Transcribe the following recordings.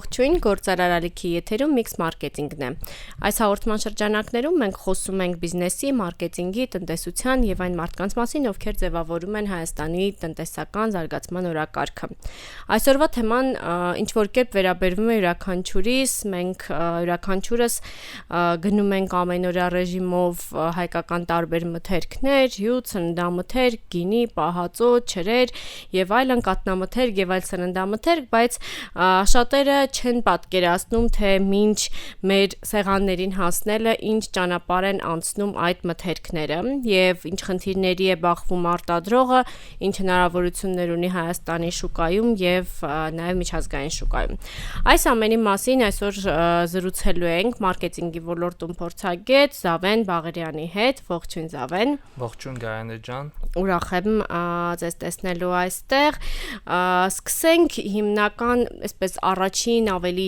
Ողջույն, Գործարար Ալիքի եթերում Mix Marketing-ն է։ Այս հաղորդման շրջանակներում մենք խոսում ենք բիզնեսի, մարքեթինգի, տնտեսության եւ այն մարդկանց մասին, ովքեր ձևավորում են Հայաստանի տնտեսական զարգացման օրակարգը։ Այսօրվա թեման ինչ որ կերպ վերաբերվում է յուրաքանչյուրիս, մենք յուրաքանչյուրս գնում ենք ամենօրյա ռեժիմով հայկական տարբեր մթերքներ, հյութ, սննդամթերք, գինի, պահածո, ջրեր եւ այլն, կատնամթերք եւ այլ սննդամթերք, բայց շատերը չեն պատկերացնում, թե մինչ մեր սեղաններին հասնելը ինչ ճանապարհ են անցնում այդ մթերքները եւ ինչ խնդիրների է բախվում արտադրողը, ինչ հնարավորություններ ունի Հայաստանի շուկայում եւ նաեւ միջազգային շուկայում։ Այս ամենի մասին այսօր զրուցելու ենք մարքեթինգի ոլորտում փորձագետ Զավեն Բաղարյանի հետ։ Ողջույն Զավեն։ Ողջույն Գայանե ջան։ Ուրախ եմ ձեզ տեսնելու այստեղ։ Սկսենք հիմնական, այսպես առաջին ավելի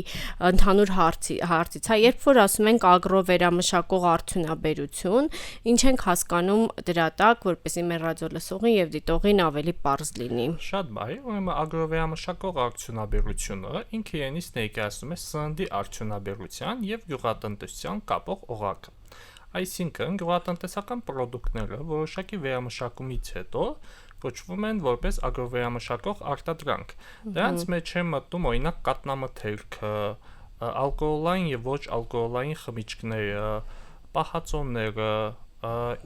ընդհանուր հարցից, երբ որ ասում ենք ագրովերամշակող արդյունաբերություն, ինչ ենք հասկանում դրա տակ, որպեսզի մեր ռադիոլսողին եւ դիտողին ավելի պարզ լինի։ Շատ բարի, ուրեմն ագրովերամշակող արդյունաբերությունը ինքը իրենից ներկայացնում է սննդի արդյունաբերության եւ գյուղատնտեսության կապող օղակը։ Այսինքն գյուղատնտեսական պրոդուկտները որոշակի վերամշակումից հետո կոչվում են որպես ագրովերամշակող արտադրանք։ Դրանց մեջ է մտնում օրինակ կատնամթերքը, ալկոհոլային եւ ոչ ալկոհոլային խմիչքները, պահածոները,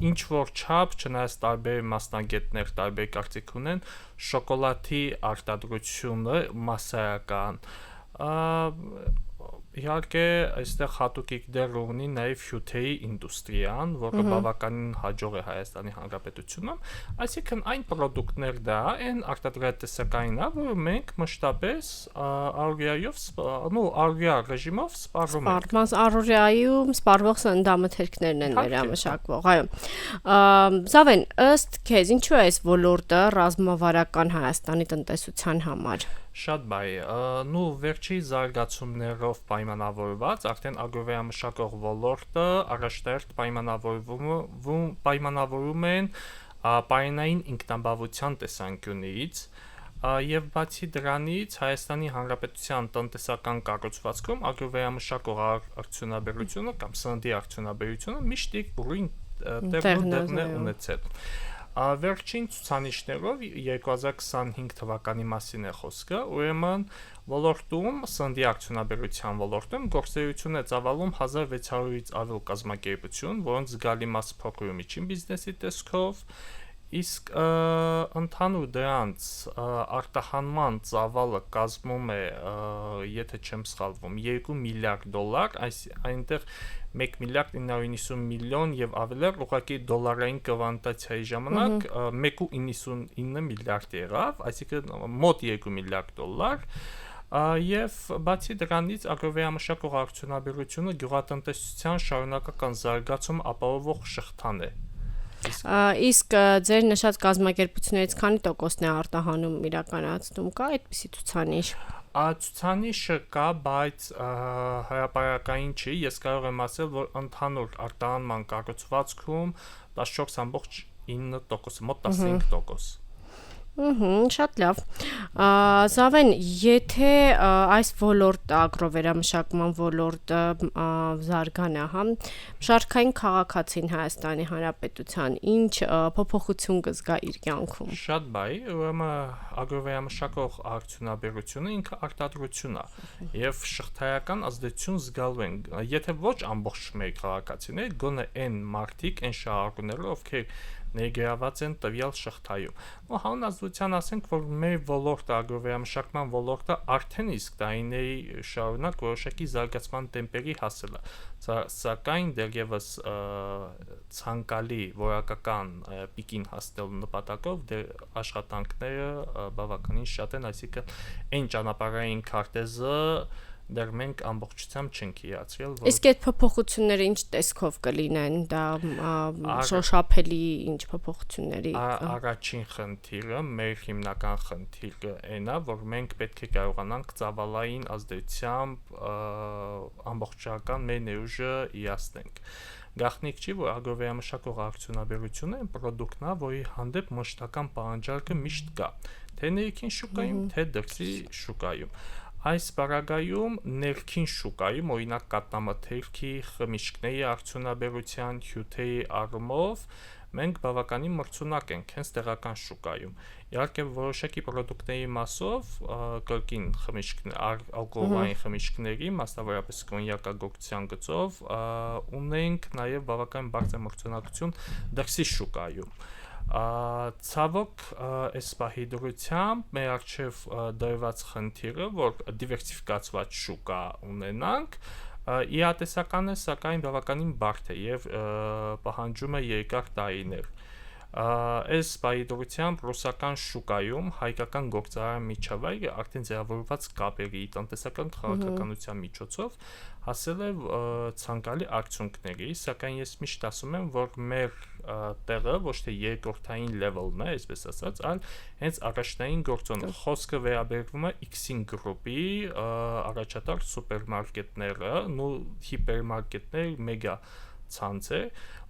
ինչ որ չափ, չնայած տարբեր մասնագետներ տարբեր կարծիք ունեն, շոկոլադի արտադրությունը մասսայական, իհարկե այստեղ հատուկ դեր ունի նաև հյութերի ինդուստրիան, որը բավականին հաջող է Հայաստանի Հանրապետությունում, այսինքն այն պրոդուկտներ դա են արտադրատեսականին, որը մենք մշտապես առօրյա ռեժիմով սպառում ենք։ Առօրյայում սպառվող սննդամթերքներն են վերամշակվող, այո։ Զավեն, ըստ քեզ ինչու է այս ոլորտը ռազմավարական Հայաստանի տնտեսության համար։ Շատ բարի, վերջի զարգացումներով պայմանավորված արդեն ագրովերամշակող ոլորտը առաջնահերթ պայմանավորում են պայմանային ինքնաբավության տեսանկյունից եւ բացի դրանից Հայաստանի Հանրապետության տնտեսական կառուցվածքում ագրովերամշակող արդյունաբերությունը կամ սննդի արդյունաբերությունը միշտ իր բուրին տեղն է ունեցել։ Վերջին ցուցանիշներով 2025 թվականի մասին է խոսքը, ուրեմն ոլորտում սննդի արդյունաբերության ոլորտում գործունեություն է ծավալում 1600-ից ավել կազմակերպություն, որոնց զգալի մասը փոքր ու միջին բիզնեսի տեսքով, իսկ ընդհանուր դրանց արտահանման ծավալը կազմում է, եթե չեմ սխալվում, $2 միլիարդ, այնտեղ 1 միլիարդ 990 միլիոն եւ ավելը ուղղակի դոլարային կվանտացիայի ժամանակ 1.99 միլիարդ եղավ, այսինքն մոտ $2 միլիարդ, եւ բացի դրանից ագրովերամշակող արդյունաբերությունը գյուղատնտեսության շարունակական զարգացում ապահովող շղթան է։ Իսկ ձեր նշած կազմակերպություններից քանի տոկոսն է արտահանում իրականացնում, կա այդպիսի ցուցանիշ։ Ցուցանիշը կա, բայց հրապարակային չի, ես կարող եմ ասել, որ ընդհանուր արտահանման կառուցվածքում 14.9%, մոտ 15%։ Շատ լավ։ Զավեն, եթե այս ոլորտը, ագրովերամշակման ոլորտը զարգանա, շարքային քաղաքացին Հայաստանի Հանրապետության ինչ փոփոխություն կզգա իր կյանքում։ Շատ բարի, ուրեմն ագրովերամշակող արդյունաբերությունը ինքը արտադրություն է եւ շղթայական ազդեցություն զգալու են։ Եթե ոչ ամբողջ մեր քաղաքացիներ, գոնե այն մարդիկ, այն շահառուները, ովքեր ներգրաված են տվյալ շղթայում։ Հանրազդության ասենք, որ մեր ոլորտը, ագրովերամշակման ոլորտը արդեն իսկ տարիների շարունակ որոշակի զարգացման տեմպերի հասել է, սակայն դեռևս ցանկալի որակական պիկին հասնելու նպատակով աշխատանքները բավականին շատ են, այսինքն այն ճանապարհային քարտեզը դեռ մենք ամբողջությամբ չենք իրացրել։ Իսկ այդ փոփոխությունները ինչ տեսքով կլինեն, դա շոշափելի ինչ փոփոխությունների։ Առաջին խնդիրը, մեր հիմնական խնդիրը այն է, որ մենք պետք է կարողանանք ծավալային ազդեցությամբ ամբողջական մեր ներուժը իրացնենք։ Գաղտնիք չի, որ ագրովերամշակող արդյունաբերությունը այն պրոդուկտն է, որի հանդեպ մշտական պահանջարկը միշտ կա, թե ներքին շուկայում, թե դրսի շուկայում։ Այս բaragայում ներքին շուկայում, օրինակ կատնամթերքի, խմիչքների արդյունաբերության, հյութերի առումով մենք բավականին մրցունակ ենք հենց տեղական շուկայում։ Իհարկե որոշակի պրոդուկտների մասով կրկին ալկոհոլային խմիչքների, մասնավորապես կոնյակագործության գծով, ունենք նաև բավականին բարձր մրցունակություն դրսի շուկայում։ Ցավոք այս պահի դրությամբ մեր առջև դրված խնդիրը, որ դիվերսիֆիկացված շուկա ունենանք, իրատեսական է, սակայն բավականին բարդ է եւ պահանջում է երկար տարիներ։ Այս պայդրությամբ ռուսական շուկայում հայկական գործարար միջավայրը արդեն ձևավորված կապերի տնտեսական քաղաքականության միջոցով հասել է ցանկալի արդյունքների, սակայն ես միշտ ասում եմ, որ մեր տեղը ոչ թե երկրորդային level-ն է, այսպես ասած, այլ հենց առաջնային գործոնը։ Խոսքը վերաբերվում է X-ին գրուպի առաջատար սուպերմարկետները, հիպերմարկետներ, մեգա ցանցեր,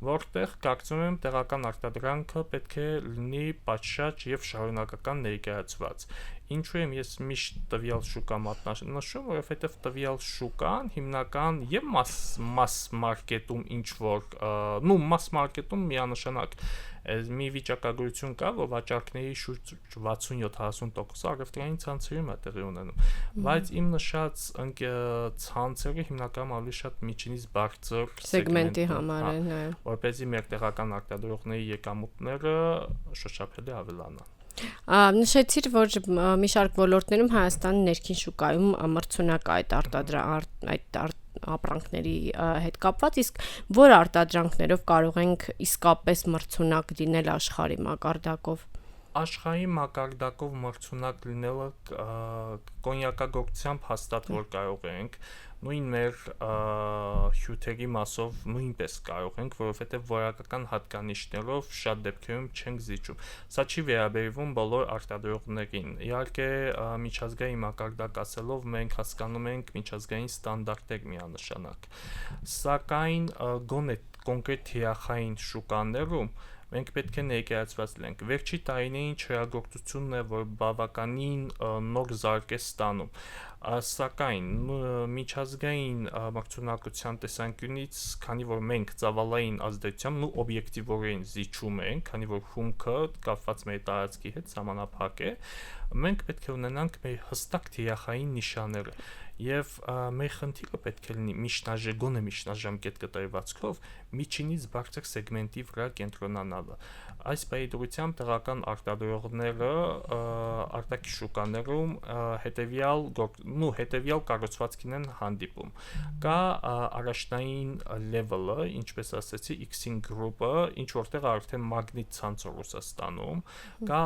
որտեղ կարծում եմ տեղական արտադրանքը պետք է լինի պատշաճ եւ շարունակական ներկայացված։ Ինչու եմ ես միշտ տվյալ շուկա մատնանշում, որովհետեւ տվյալ շուկան հիմնական եւ մաս մարքետում ինչ որ, մաս մարքետում միանշանակ մի վիճակագրություն կա, որ վաճառքների շուրջ 60-70% առևտրային ցանցերում է տեղի ունենում, բայց իմ նշած ցանցերը հիմնականում ավելի շատ միջինից բարձր սեգմենտի համար են, որպեսզի մեր տեղական արտադրողների եկամուտները շոշափելի ավելանան։ Նշեցիր, որ մի շարք ոլորտներում Հայաստանի ներքին շուկայում մրցունակ է այդ ապրանքների հետ կապված, իսկ որ արտադրանքներով կարող ենք իսկապես մրցունակ լինել աշխարհի մակարդակով։ Աշխարհի մակարդակով մրցունակ լինելը կոնյակագործությամբ հաստատ որ կարող ենք, նույն մեր հյութերի մասով նույնպես կարող ենք, որովհետև որակական հատկանիշներով շատ դեպքերում չենք զիջում։ Սա չի վերաբերվում բոլոր արտադրողներին։ Իհարկե միջազգային մակարդակ ասելով մենք հասկանում ենք միջազգային ստանդարտներ միանշանակ։ Սակայն գոնե կոնկրետ թիրախային շուկաներում մենք պետք է ներկայացված լինենք։ Վերջի տարիներին չերագործությունն է, որ բավականին նոր զարգ է ստանում։ Սակայն միջազգային մրցունակության տեսանկյունից, քանի որ մենք ծավալային ազդեցությամբ ու օբյեկտիվորեն զիջում ենք, քանի որ հումքը կապված մեր տարածքի հետ սահմանափակ է, մենք պետք է ունենանք մեր հստակ թիրախային նիշաները։ Եվ մեր խնդիրը պետք է լինի գոնե միջնաժամկետ կտրվածքով միջինից բարձր սեգմենտի վրա կենտրոնանալը։ Այս պայդրությամբ տեղական արտադրողները արտաքին շուկաներում հետևյալ կառուցվածքին են հանդիպում։ Կա առաջնային level-ը, ինչպես ասացի, X-ին գրուպը, ինչ որտեղ արդեն մագնիտ ցանցը Ռուսաստանում, կա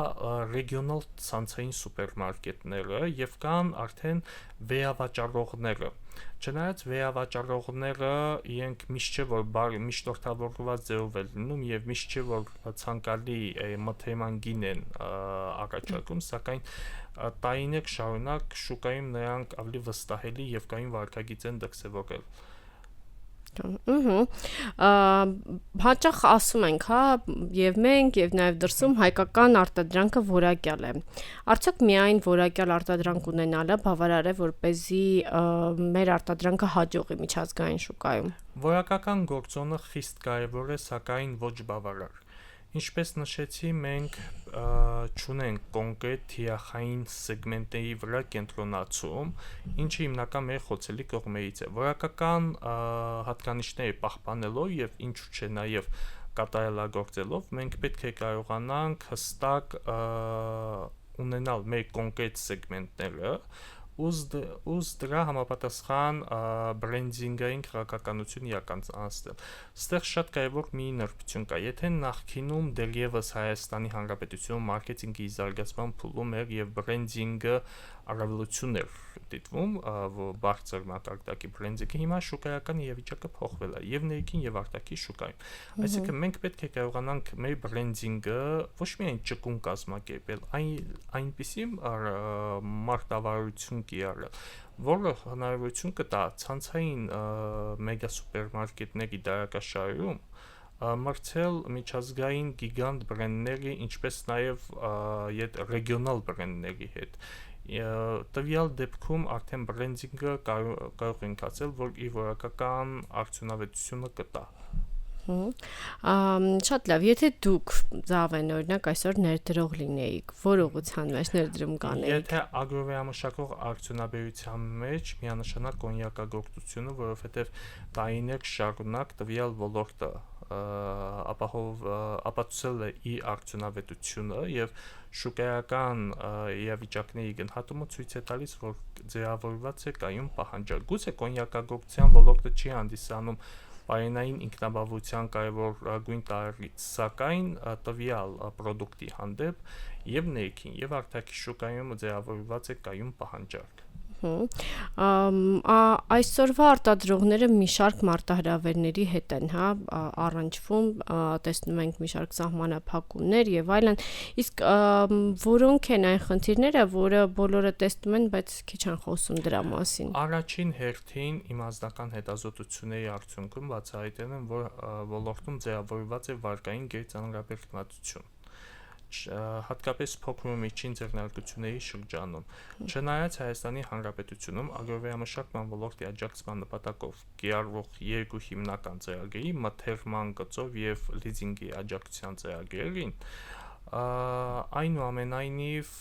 ռեգիոնալ ցանցային սուպերմարկետները եւ կան արդեն վերավաճառողները։ Չնայած վերավաճառողները իրենք միշտ չէ որ միշտորդավորված ձևով են լինում եւ միշտ չէ որ ցանկալի մթերման գին են առաջարկում, սակայն տարիներ շարունակ շուկայում նրանք ավելի վստահելի եւ կային վարկագիծ են դրսեւորել։ Հաճախ ասում ենք, հա, եւ մենք եւ նաեւ դրսում հայկական արտադրանքը որակյալ է։ Արդյոք միայն որակյալ արտադրանք ունենալը բավարար է, որպեսզի մեր արտադրանքը հաջողի միջազգային շուկայում։ Որակական գործոնը խիստ կարեւոր է, սակայն ոչ բավարար։ Ինչպես նշեցի, մենք չունենք կոնկրետ թիրախային սեգմենտների վրա կենտրոնացում, ինչը հիմնական մեր խոցելի կողմերից է։ Որակական հատկանիշները պահպանելով եւ ինչու՞ չէ նաեւ կատարելագործելով, մենք պետք է կարողանանք հստակ ունենալ մեր կոնկրետ սեգմենտները, ուզ դրա համապատասխան բրենդինգային քաղաքականություն իրականացնել։ Ստեղ շատ կարևոր մի նրբություն կա։ Եթե նախկինում դեռևս Հայաստանի Հանրապետությունում մարքեթինգի զարգացման փուլում էր եւ բրենդինգը առավելություն էր դիտվում, բարձր մակարդակի բրենդինգը, հիմա շուկայական իրավիճակը փոխվել է եւ ներքին եւ արտաքին շուկայում։ Այսինքն մենք պետք է կարողանանք մեր բրենդինգը ոչ միայն ճկուն կազմակերպել, այնպիսի մարտավարություն կիրառել, որը հնարավորություն կտա ցանցային մեգա սուպերմարկետների դարակաշարում մրցել միջազգային գիգանտ բրենդների, ինչպես նաև ռեգիոնալ բրենդների հետ։ Տվյալ դեպքում արդեն բրենդինգը կարող ենք ասել, որ իր որակական արդյունավետությունը կտա։ Շատ լավ, եթե դուք Զավեն օրինակ այսօր ներդրող լինեիք, որ ուղղության մեջ ներդրում կանեիք։ Եթե ագրովեամշակող արդյունաբերության մեջ միանշանակ կոնյակագործությունը, որովհետև տարիներ շարունակ տվյալ ոլորտը ապացուցել է իր արդյունավետությունը եւ շուկայական իրավիճակների գնահատումը ցույց է տալիս, որ ձևավորված է կայուն պահանջարկ։ Գուցե կոնյակագործության ոլորտը չի հանդիսանում պայմանային ինքնաբավության կարևորագույն տարրից, սակայն տվյալ պրոդուկտի հանդեպ եւ ներքին եւ արտաքին շուկայում ձևավորված է կայուն պահանջարկ։ Այսօրվա արտադրողները մի շարք մարտահրավերների հետ են, առնչվում, տեսնում ենք մի շարք սահմանափակումներ եւ այլն, իսկ որոնք են այն խնդիրները, որը բոլորը տեսնում են, բայց քիչ են խոսում դրա մասին։ Առաջին հերթին իմաստական հետազոտությունների արդյունքում բացահայտել են, որ ոլորտում ձևավորված է վարկային գերծանրաբեռնվածություն, հատկապես փոքր ու միջին ձեռնարկությունների շրջանում։ Չնայած Հայաստանի Հանրապետությունում ագրովեամշակման ոլորտի աջակցման նպատակով կիրառվող երկու հիմնական ծրագրերի՝ մթերման գծով եւ լիզինգի աջակցության ծրագրերին, այնուամենայնիվ,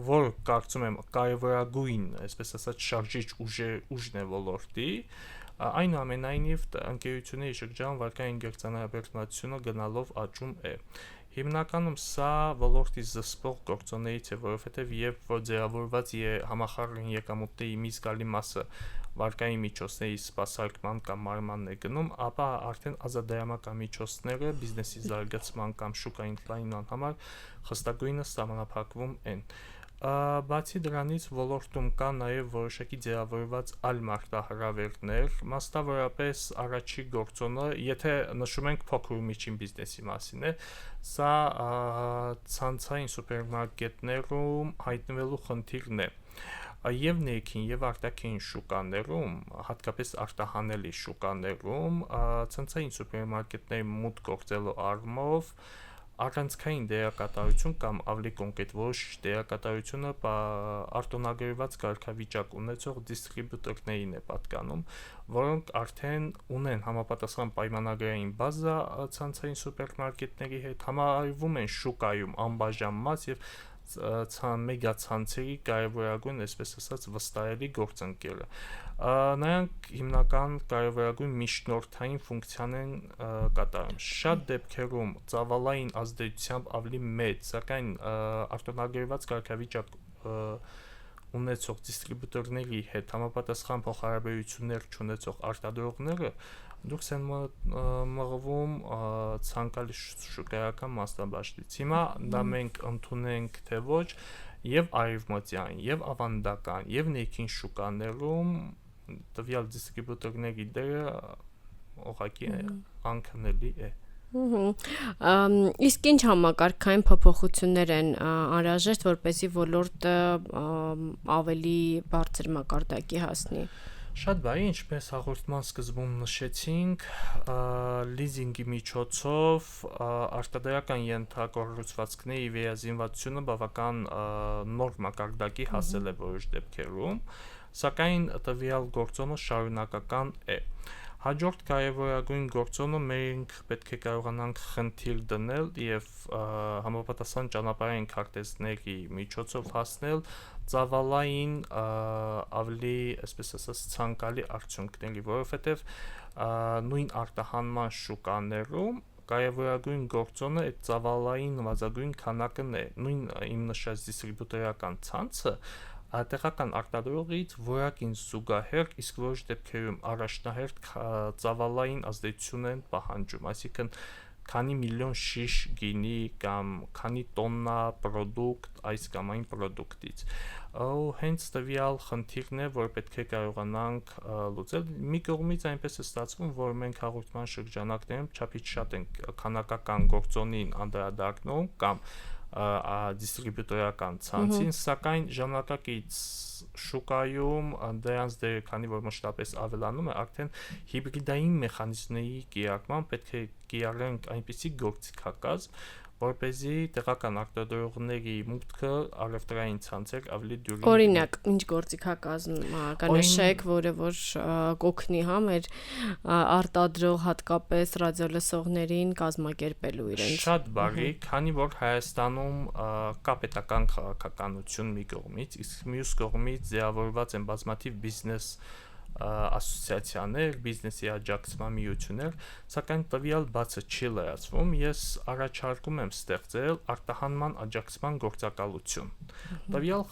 որ կարծում եմ կարևորագույն, այսպես ասած, շարժիչ ուժն է ոլորտի, այնուամենայնիվ ընկերությունների շրջանում վարկային գերծանրաբեռնվածությունը գնալով աճում է։ Հիմնականում սա ոլորտի զսպող գործոններից է, որովհետև երբ որ ձևավորված է համախառն եկամուտների մի զգալի մասը վարկային միջոցների սպասարկման կամ մարմանն է գնում, ապա արդեն ազատդրամական միջոցները բիզնեսի զարգացման կամ շուկային ընդլայնման համար խստագույնս սահմանափակվում են։ Բացի դրանից ոլորտում կա նաև որոշակի ձևավորված այլ մարտահրավերներ, մասնավորապես առաջի գործոնը, եթե նշում ենք փոքր ու միջին բիզնեսի մասին է, սա ցանցային սուպերմարկետներում հայտնվելու խնդիրն է։ Եվ ներքին եւ արտաքին շուկաներում, հատկապես արտահանելի շուկաներում, ցանցային սուպերմարկետների մուտք գործելու առումով առանցքային դերակատարություն կամ ավելի կոնկրետ որոշ դերակատարությունը արտոնագրված կարգավիճակ ունեցող դիստրիբյուտորներին է պատկանում, որոնք արդեն ունեն համապատասխան պայմանագրային բազա ցանցային սուպերմարկետների հետ, համարվում են շուկայում անբաժան մաս եւ մեգացանցերի կարևորագույն, այսպես ասած, վստահելի գործընկերը։ Նրանք հիմնական կարևորագույն միջնորդային ֆունկցիան են կատարում։ Շատ դեպքերում ծավալային ազդեցությամբ ավելի մեծ, սակայն արտոնագրված կարգավիճակ ունեցող դիստրիբյուտորների հետ համապատասխան փոխհարաբերություններ չունեցող արտադրողները դուրս են մղվում ցանկալի շուկայական մասնաբաժնից։ Հիմա դա մենք ընդունենք թե ոչ եւ արևմտյան, եւ ավանդական, եւ ներքին շուկաներում տվյալ դիստրիբյուտորների դերը ուղղակի անքննելի է։ Իսկ ինչ համակարգային փոփոխություններ են անհրաժեշտ, որպեսզի ոլորտը ավելի բարձր մակարդակի հասնի։ Շատ բարի, ինչպես հաղորդման սկզբում նշեցինք, լիզինգի միջոցով արտադրական ենթակառուցվածքների վերազինվածությունը բավական նոր մակարդակի հասել է որոշ դեպքերում, սակայն տվյալ գործոնը շարունակական է։ Հաջորդ կարևորագույն գործոնը մենք պետք է կարողանանք խնդիր դնել եւ համապատասխան ճանապարհային քարտեզների միջոցով հասնել ծավալային ավելի, այսպես ասած, ցանկալի արդյունքների, որովհետեւ նույն արտահանման շուկաներում կարևորագույն գործոնը այդ ծավալային նվազագույն քանակն է, նույն իմ նշած դիստրիբյուտորական ցանցը տեղական արտադրողից որակին զուգահեռ, իսկ որոշ դեպքերում առաջնահերթ ծավալային ազդեցություն են պահանջում, այսինքն քանի միլիոն շիշ գինի կամ քանի տոննա պրոդուկտ այս կամ այն պրոդուկտից։ Հենց տվյալ խնդիրն է, որ պետք է կարողանանք լուծել։ Մի կողմից այնպես է ստացվում, որ մենք հաղորդման շրջանակներում չափից շատ ենք քանակական գործոնին անդրադառնում կամ դիստրիբյուտորական ցանցին, սակայն ժամանակակից շուկայում դրանց դերը, քանի որ մշտապես ավելանում է, արդեն հիբրիդային մեխանիզմների կիրառման պետք է կիրառենք այնպիսի գործիքակազմ, որպեսզի տեղական արտադրողների մուտքը առևտրային ցանցեր ավելի դյուրին։ Օրինակ, ինչ գործիքակազմ կանշեք, որը որ կօգնի մեր արտադրող հատկապես ռադիոլսողներին կազմակերպելու իրենց։ Շատ բարի, քանի որ Հայաստանում կա պետական քաղաքականություն մի կողմից, իսկ մյուս կողմից ձևավորված են բազմաթիվ բիզնես ասոցիացիաներ, բիզնեսի աջակցման միություններ, սակայն տվյալ բացը չի լրացվում, ես առաջարկում եմ ստեղծել արտահանման աջակցման գործակալություն։ Տվյալ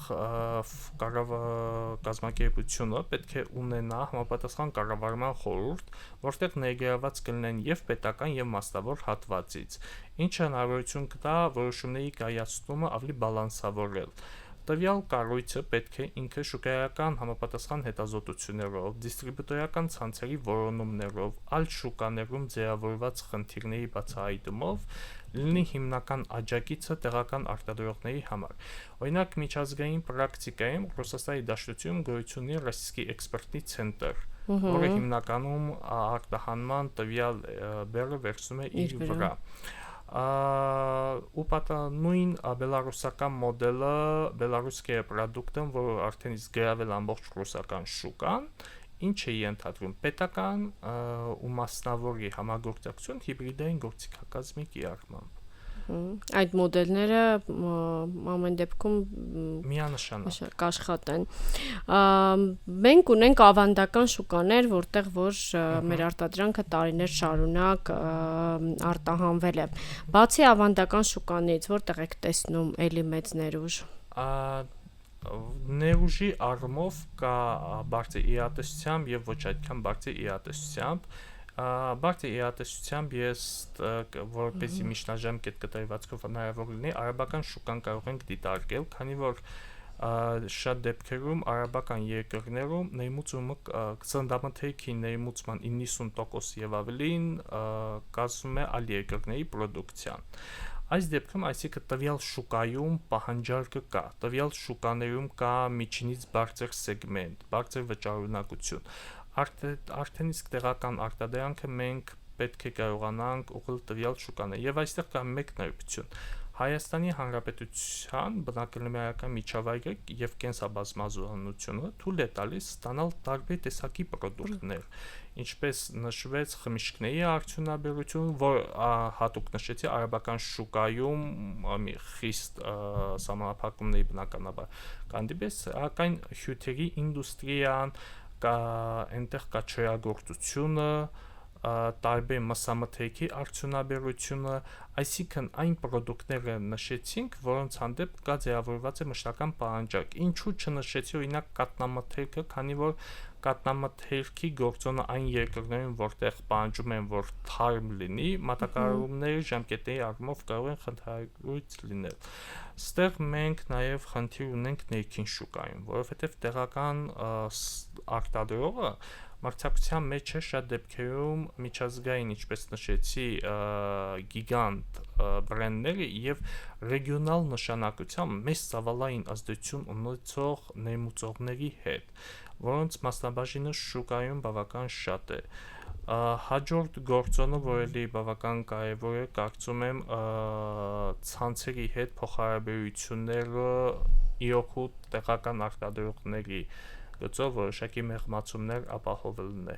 կազմակերպությունը պետք է ունենա համապատասխան կառավարման խորհուրդ, որտեղ ներգրավված կլինեն եւ պետական եւ մասնավոր հատվածից, ինչը հնարավորություն կտա որոշումների կայացումը ավելի բալանսավորել։ Տվյալ կառույցը պետք է ինքը շուկայական համապատասխան հետազոտություններով, դիստրիբյուտորական ցանցերի որոնումներով, այլ շուկաներում ձևավորված խնդիրների բացահայտումով լինի հիմնական աջակիցը տեղական արտադրողների համար։ Օրինակ, միջազգային պրակտիկայում Ռուսաստանի Դաշնությունում գոյություն ունի Ռոսիյский էքսպերտный ցենտր, որը հիմնականում արտահանման տվյալ բեռը վերցնում է իր վրա։ Նույն բելարուսական մոդելը բելարուսկե պրոդուկտն, որ արդեն իսկ գրավել ամբողջ ռուսական շուկան, ինչ է ենթադրում պետական ու մասնավորի համագործակցություն հիբրիդային գործիքակազմի կիրառմամբ։ Այդ մոդելները ամեն դեպքում միանշանակ կաշխատեն։ Մենք ունենք ավանդական շուկաներ, որտեղ որ մեր արտադրանքը տարիներ շարունակ արտահանվել է։ Բացի ավանդական շուկանից, որտեղ եք տեսնում էլի մեծ ներուժ։ Ներուժի առումով կա բարձր իրատեսությամբ եւ ոչ այդքան բարձր իրատեսությամբ։ Բարձր իրատեսությամբ ես որպեսզի միջնաժամ կտրվածքով հնարավոր լինի արաբական շուկան կարող ենք դիտարկել, քանի որ շատ դեպքերում արաբական երկրներում ներմուծումը սննդամթերքի ներմուծման 90% եւ ավելին կազմում է այլ երկրների պրոդուկցիան։ Այս դեպքում, այսինքն տվյալ շուկայում պահանջարկը կա, տվյալ շուկաներում կա միջինից բարձր սեգմենտ, բարձր վճարունակություն։ Արդեն իսկ տեղական արտադրանքը մենք պետք է կարողանանք ուղղել տվյալ շուկաներ։ Եվ այստեղ կա մեկ նորություն։ Հայաստանի Հանրապետության բնակարանական միջավայրը եւ կենսաբազմազանությունը թույլ է տալիս ստանալ տարբեր տեսակի պրոդուկտներ, ինչպես նշվեց խմիչքների արդյունաբերություն, որ հատուկ նշեցի արաբական շուկայում մի խիստ սահմանափակումների բնականաբար կանդիպես, սակայն հյութերի ինդուստրիան այնտեղ կա չերագործությունը, տարբեր մսամթերքի արդյունաբերությունը, այսինքն այն պրոդուկտները նշեցինք, որոնց հանդեպ կա ձևավորված է մշտական պահանջարկ։ Ինչու չնշեցի օրինակ կատնամթերքը, քանի որ կատնամթերքի գործոնը այն երկրներում, որտեղ պահանջում են, որ թարմ լինի, մատակարարումների ժամկետների առումով կարող են խնդրահարույց լինել։ Ստեղ մենք նաև խնդիր ունենք ներքին շուկայում, որովհետև տեղական արտադրողը մրցակցության մեջ է շատ դեպքերում միջազգային, ինչպես նշեցի, գիգանտ բրենդները եւ ռեգիոնալ նշանակությամբ մեծ ծավալային ազդեցություն ունեցող ներմուծողների հետ, որոնց մասնաբաժինը շուկայում բավական շատ է։ Հաջորդ գործոնը, որ էլի բավական կարևոր է, կարծում եմ ցանցերի հետ փոխհարաբերությունները իօքուտ տեղական արտադրողների գծով որոշակի մեղմացումներ ապահովելն է։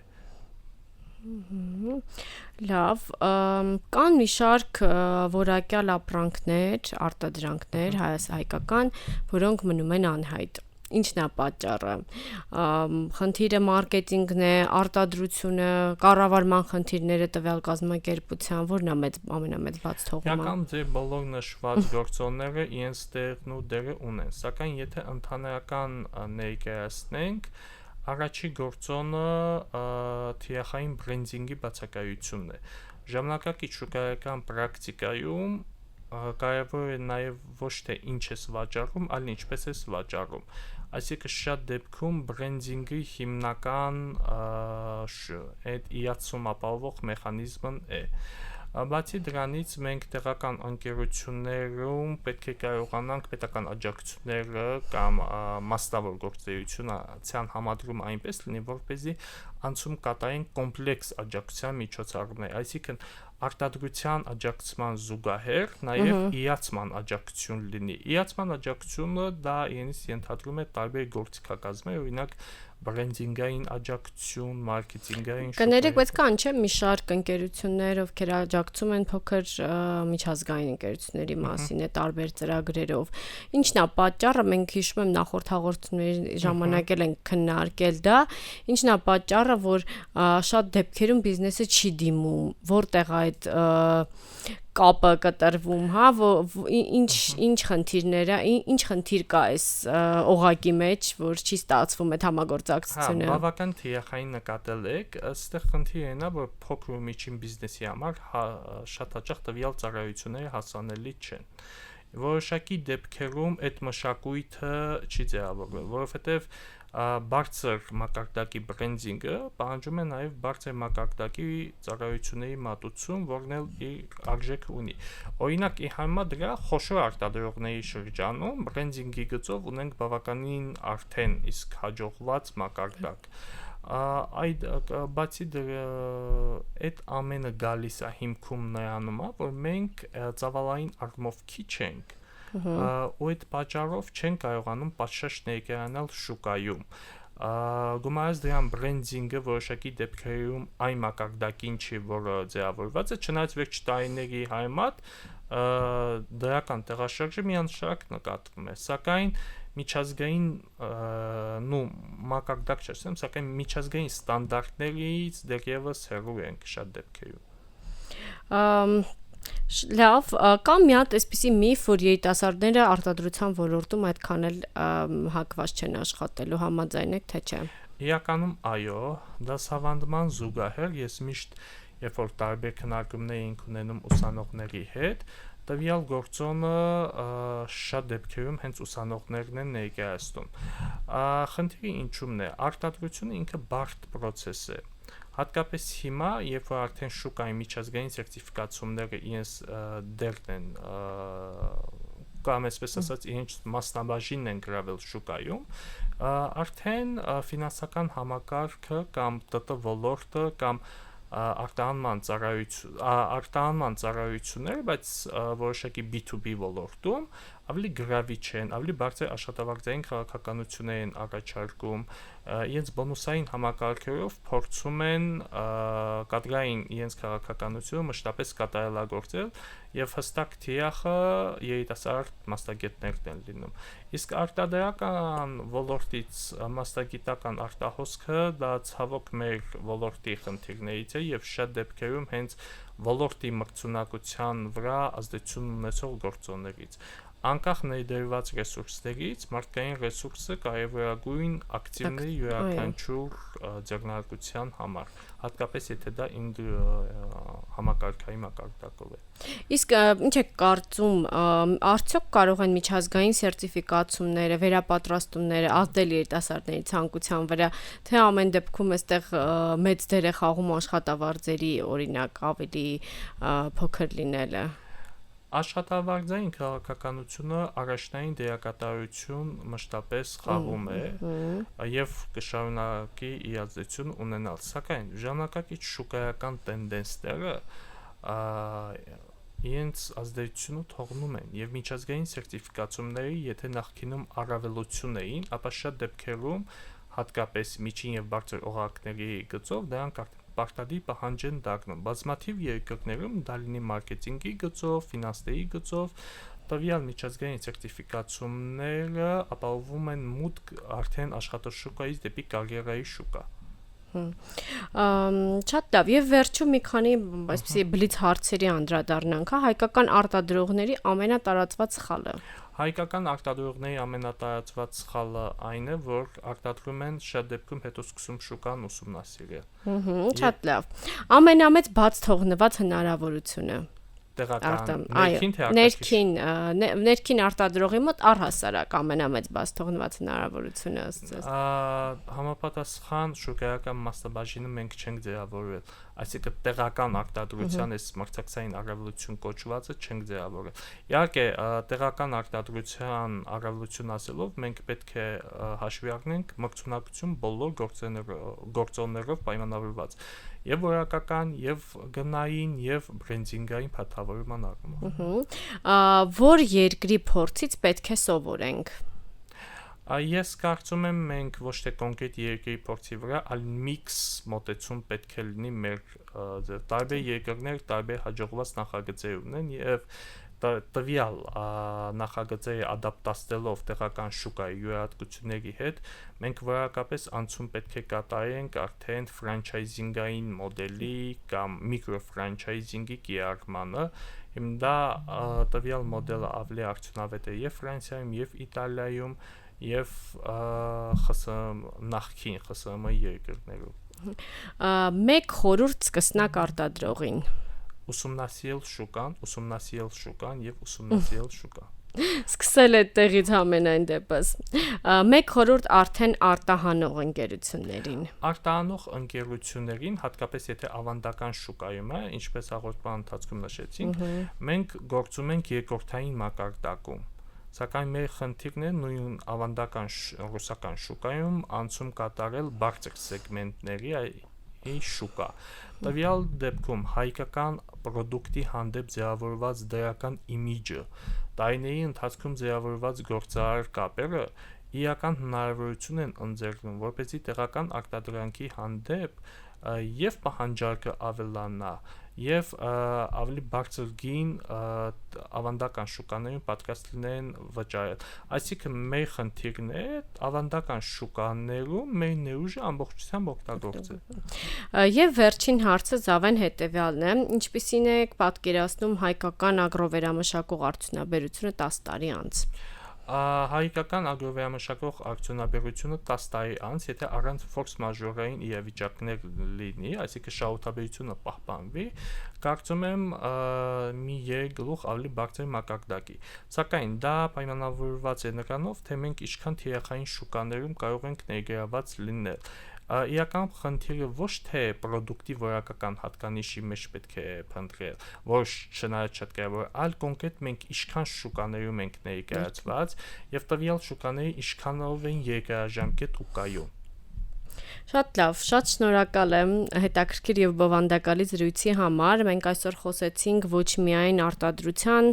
Լավ, կան մի շարք որակյալ ապրանքներ, արտադրանքներ հայկական, որոնք մնում են անհայտ։ Ինչն է պատճառը։ Խնդիրը մարքեթինգն է, արտադրությունը, կառավարման խնդիրները տվյալ կազմակերպության, որն է ամենամեծ բաց թողումը։ Իրական ձեր բոլոր նշված գործոնները իրենց տեղն ու դերը ունեն, սակայն եթե ընդհանրական ներկայացնենք, առաջի գործոնը թիրախային բրենդինգի բացակայությունն է։ Ժամանակակից շուկայական պրակտիկայում կարևոր է նաև ոչ թե ինչ ես վաճառում, այլ ինչպես ես վաճառում։ Այսինքն շատ դեպքում բրենդինգի հիմնական այդ իրացում ապահովող մեխանիզմն է։ Բացի դրանից մենք տեղական ընկերություններում պետք է կարողանանք պետական աջակցությունները կամ մասնավոր գործունեությունը ցան համադրում այնպես լինի, որպեսզի անցում կատարեն կոմպլեքս աջակցության միջոցառումներ, այսինքն արտադրության աջակցման զուգահեռ նաև իրացման աջակցություն լինի։ Իրացման աջակցությունը դա իրենից ենթադրում է տարբեր գործիքակազմեր, օրինակ բրենդինգային աջակցություն, մարքեթինգային Կներեք, բայց կան չէ՞ մի շարք ընկերություններ, ովքեր աջակցում են փոքր միջազգային ընկերությունների մասին է տարբեր ծրագրերով։ Ինչն է պատճառը, մենք հիշում եմ նախորդ հաղորդումների ժամանակ էլ ենք քննարկել դա, ինչն է պատճառը, որ շատ դեպքերում բիզնեսը չի դիմում, որտեղ այդ կապը կտրվում, հա, ինչ խնդիրներ է, ինչ խնդիր կա այս օղակի մեջ, որ չի ստացվում այդ համագործակցությունը։ Հա, բավական թիրախային նկատել եք, այստեղ խնդիրը նա, որ փոքր ու միջին բիզնեսի համար շատ հաճախ տվյալ ծառայությունները հասանելի չեն։ Որոշակի դեպքերում այդ մշակույթը չի ձևավորվել, որովհետև բարձր մակարդակի բրենդինգը պահանջում է նաև բարձր մակարդակի ծառայությունների մատուցում, որն էլ իր արժեքը ունի։ Օրինակ, ի համեմատ դրա խոշոր արտադրողների շրջանում բրենդինգի գծով ունենք բավականին արդեն իսկ հաջողված մակարդակ։ Բացի դրա, այդ ամենը գալիս է հիմքում նրանում, որ մենք ծավալային առումով քիչ ենք, ու այդ պատճառով չեն կարողանում պատշաճ ներկայանալ շուկայում։ Գումարած դրան բրենդինգը որոշակի դեպքերում այն մակարդակին չի, որը ձևավորված է, չնայած վերջ տարիների համեմատ դրական տեղաշարժը միանշանակ նկատվում է, սակայն միջազգային մակարդակ չէ, սակայն միջազգային ստանդարտներից դեռևս հեռու ենք շատ դեպքերում։ Լավ, կա մի հատ այսպիսի միֆ, որ երիտասարդները արտադրության ոլորտում այդքան էլ հակված չեն աշխատելու, համաձայն եք, թե չէ։ Իրականում այո, դասավանդման զուգահեռ ես միշտ երբ որ տարբեր քննարկումներ ենք ունենում ուսանողների հետ, տվյալ գործոնը շատ դեպքերում հենց ուսանողներն են ներկայացնում։ Խնդիրը ինչումն է, արտադրությունը ինքը բարդ process է։ Հատկապես հիմա, երբ որ արդեն շուկայի միջազգային սերտիֆիկացումները իրենց դերն են կամ այսպես ասած իրենց մասնաբաժինն են գրավել շուկայում, արդեն ֆինանսական համակարգը կամ ՏՏ ոլորտը կամ արտահանման ծառայությունները, բայց որոշակի B2B ոլորտում ավելի գրավիչ են, ավելի բարձր աշխատավարձային քաղաքականություններ են առաջարկում, իրենց բոնուսային համակարգերով փորձում են կադրային իրենց քաղաքականությունը մշտապես կատարելագործել եւ հստակ թիրախը երիտասարդ մասնագետներն են լինում։ Իսկ արտադրական ոլորտից մասնագիտական արտահոսքը դա ցավոք մեր ոլորտի խնդիրներից է եւ շատ դեպքերում հենց ոլորտի մրցունակության վրա ազդեցություն ունեցող գործոններից։ Անկախ ներդրված ռեսուրսներից, մարդկային ռեսուրսը կարևորագույն ակտիվների յուրաքանչյուր ձեռնարկության համար, հատկապես եթե դա համակարգային մակարդակով է։ Իսկ ինչ եք կարծում, արդյոք կարող են միջազգային սերտիֆիկացումները, վերապատրաստումները ազդել երիտասարդների ցանկության վրա, թե ամեն դեպքում այստեղ մեծ դեր է խաղում աշխատավարձերի, օրինակ, ավելի փոքր լինելը։ Աշխատավարձային քաղաքականությունը առաջնային դերակատարություն մշտապես խաղում է եւ կշարունակի իր ազդեցություն ունենալ, սակայն ժամանակակից շուկայական տենդենսները իրենց ազդեցությունը թողնում են եւ միջազգային սերտիֆիկացումների, եթե նախկինում առավելություն էին, ապա շատ դեպքերում հատկապես միջին եւ բարձր օղակների գծով դրանք պարտադիր պահանջ են դառնում։ Բազմաթիվ երկրներում դա լինի մարքեթինգի գծով, ֆինանսների գծով, տվյալ միջազգային սերտիֆիկացումները ապահովում են մուտք արդեն աշխատաշուկայից դեպի կարիերայի շուկա։ Շատ լավ, եւ վերջում մի քանի այսպիսի բլից հարցերի անդրադառնանք, հա, հայկական արտադրողների ամենատարածված սխալը։ Հայկական արտադրողների ամենատարածված սխալը այն է, որ արտադրում են շատ դեպքում հետո սկսում շուկան ուսումնասիրել։ Շատ լավ։ Ամենամեծ բաց թողնված հնարավորությունը։ Ներքին արտադրողի մոտ առհասարակ ամենամեծ բաց թողնված հնարավորությունը ըստ ձեզ։ Համապատասխան շուկայական մասնաբաժինը մենք չենք ձևավորել։ այսինքն տեղական արտադրության այս մրցակցային առավելություն կոչվածը չենք ձևավորել։ Իհարկե, տեղական արտադրության առավելություն ասելով մենք պետք է հաշվի առնենք մրցունակություն բոլոր գործոններով պայմանավորված եւ որակական, եւ գնային, եւ բրենդինգային փաթավորման առումով։ Որ երկրի փորձից պետք է սովորենք։ Ես կարծում եմ մենք ոչ թե կոնկրետ երկրի փորձի վրա, այլ միքս մոտեցում պետք է լինի մեր տարբեր երկրներ տարբեր հաջողված նախագծեր ունեն եւ տվյալ նախագծերի ադապտացնելով տեղական շուկայի յուրահատկությունների հետ մենք որակապես անցում պետք է կատարենք արդեն ֆրանչայզինգային մոդելի կամ միկրոֆրանչայզինգի կիրառմանը հիմա դա տվյալ մոդելը ավելի արդյունավետ է եւ Ֆրանսիայում եւ Իտալիայում եւ նախքին ԽՍՀՄ երկրներում։ Մեկ խորհուրդ սկսնակ արտադրողին։ Ուսումնասիրել շուկան եւ ուսումնասիրել շուկան։ Սկսել է տեղից ամենայն դեպս։ Մեկ խորհուրդ արդեն արտահանող ընկերություններին։ Արտահանող ընկերություններին, հատկապես եթե ավանդական շուկայում է, ինչպես հաղորդման ընթացքում նշեցինք, մենք գործում ենք երկրորդային մակարդակում։ Սակայն մեր խնդիրն է նույն ավանդական ռուսական շուկայում անցում կատարել բարձր սեգմենտների շուկա։ Տվյալ դեպքում հայկական պրոդուկտի հանդեպ ձևավորված դրական իմիջը, տարիների ընթացքում ձևավորված գործարար կապերը իրական հնարավորություն են ընձեռում, որպեսզի տեղական արտադրանքի հանդեպ եւ պահանջարկը ավելանա եւ ավելի բարձր գին ավանդական շուկաներում պատրաստ լինեն վճարել։ Այսինքն մեր խնդիրն է ավանդական շուկաներում մեր ներուժը ամբողջությամբ օգտագործել։ Եվ վերջին հարցը Զավեն հետեւյալն է. ինչպիսին է պատկերացնում հայկական ագրովերամշակող արդյունաբերությունը 10 տարի անց։ Հայկական ագրովերամշակող արդյունաբերությունը 10 տարի անց, եթե առանց ֆորս մաժորային իրավիճակներ լինի, այսինքն շահութաբերությունը պահպանվի, կարծում եմ մի 3 գլուխ ավելի բարձր մակարդակի։ Սակայն դա պայմանավորված է նրանով, թե մենք ինչքան թիրախային շուկաներում կարող ենք ներգրաված լինել։ Իրական խնդիրը ոչ թե պրոդուկտի որակական հատկանիշի մեջ պետք է փնտրել, որ չնայած շատ կարևոր, այլ կոնկրետ մենք ինչքան շուկաներում ենք ներկայացված եւ տվյալ շուկաների ինչքանով են երկարաժամկետ ու կայուն։ Շատ լավ, շատ շնորհակալ եմ հետաքրքիր եւ բովանդակալի զրույցի համար։ Մենք այսօր խոսեցինք ոչ միայն արտադրության,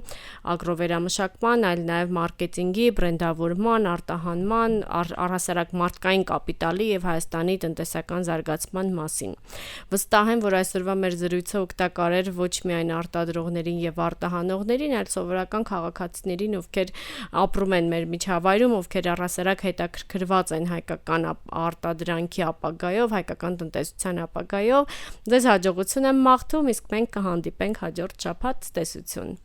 ագրովերամշակման, այլ նաեւ մարքեթինգի, բրենդավորման, արտահանման, առհասարակ մարդկային կապիտալի եւ Հայաստանի տնտեսական զարգացման մասին։ Վստահ եմ, որ այսօրվա մեր զրույցը օգտակար էր ոչ միայն արտադրողներին եւ արտահանողներին, այլ սովորական քաղաքացիներին, ովքեր ապրում են մեր միջավայրում, ովքեր առհասարակ հետաքրքրված են հայկական արտադրանքի ապագայով, հայկական տնտեսության ապագայով։ Ձեզ հաջողություն եմ մաղթում, իսկ մենք կհանդիպենք հաջորդ շաբաթ, տեսություն։